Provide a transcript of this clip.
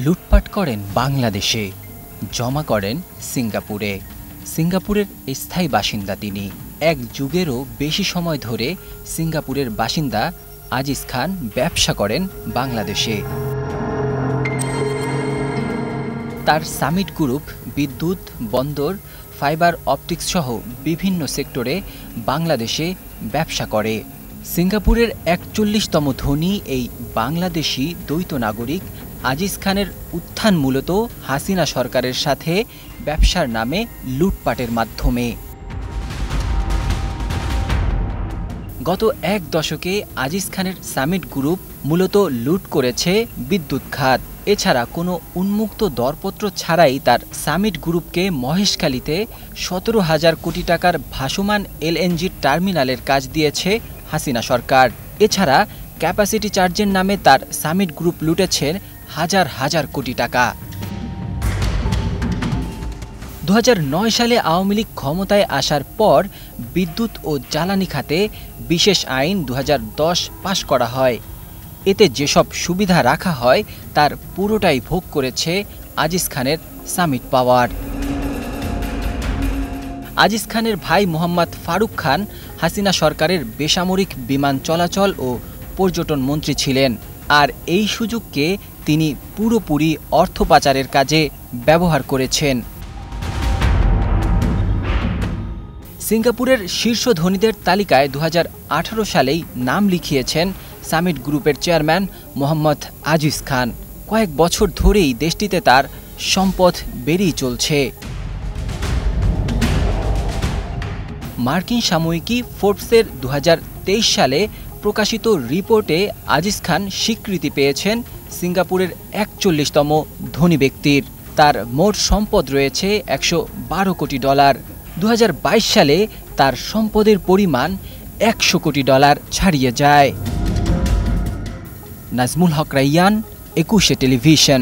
লুটপাট করেন বাংলাদেশে, জমা করেন সিঙ্গাপুরে। সিঙ্গাপুরের স্থায়ী বাসিন্দা তিনি। এক যুগেরও বেশি সময় ধরে সিঙ্গাপুরের বাসিন্দা আজিজ খান ব্যবসা করেন বাংলাদেশে। তার সামিট গ্রুপ বিদ্যুৎ, বন্দর, ফাইবার অপটিক্স সহ বিভিন্ন সেক্টরে বাংলাদেশে ব্যবসা করে। সিঙ্গাপুরের ৪১তম ধনী এই বাংলাদেশি দ্বৈত নাগরিক আজিজ খানের উত্থান মূলত হাসিনা সরকারের সাথে ব্যবসার নামে লুটপাটের মাধ্যমে। গত এক দশকে আজিজ খানের সামিট গ্রুপ মূলত লুট করেছে বিদ্যুৎ খাত। এছাড়া কোনো উন্মুক্ত দরপত্র ছাড়াই তার সামিট গ্রুপকে মহেশখালীতে ১৭,০০০ কোটি টাকার ভাসমান এলএনজি টার্মিনালের কাজ দিয়েছে হাসিনা সরকার। এছাড়া ক্যাপাসিটি চার্জের নামে তার সামিট গ্রুপ লুটেছেন হাজার হাজার কোটি টাকা। ২০০৯ সালে আওয়ামী লীগ ক্ষমতায় আসার পর বিদ্যুৎ ও জ্বালানি খাতে বিশেষ আইন ২০১০ পাশ করা হয়। এতে যেসব সুবিধা রাখা হয় তার পুরোটাই ভোগ করেছে আজিজ খানের সামিট পাওয়ার। আজিজ খানের ভাই মোহাম্মদ ফারুক খান হাসিনা সরকারের বেসামরিক বিমান চলাচল ও পর্যটন মন্ত্রী ছিলেন, আর এই সুযোগকে তিনি পুরোপুরি অর্থ পাচারের কাজে ব্যবহার করেছেন। সিঙ্গাপুরের শীর্ষ ধনীদের তালিকায় ২০১৮ সালেই নাম লিখিয়েছেন সামিট গ্রুপের চেয়ারম্যান মোহাম্মদ আজিজ খান। কয়েক বছর ধরেই দেশটিতে তার সম্পদ বেড়েই চলছে। মার্কিন সাময়িকী ফোর্বসের ২০২৩ সালে প্রকাশিত রিপোর্টে আজিজ খান স্বীকৃতি পেয়েছেন সিঙ্গাপুরের ৪১তম ধনী ব্যক্তির। তার মোট সম্পদ রয়েছে $১১২ কোটি। ২০২২ সালে তার সম্পদের পরিমাণ $১০০ কোটি ছাড়িয়ে যায়। নাজমুল হক রাইয়ান, ২১ টেলিভিশন।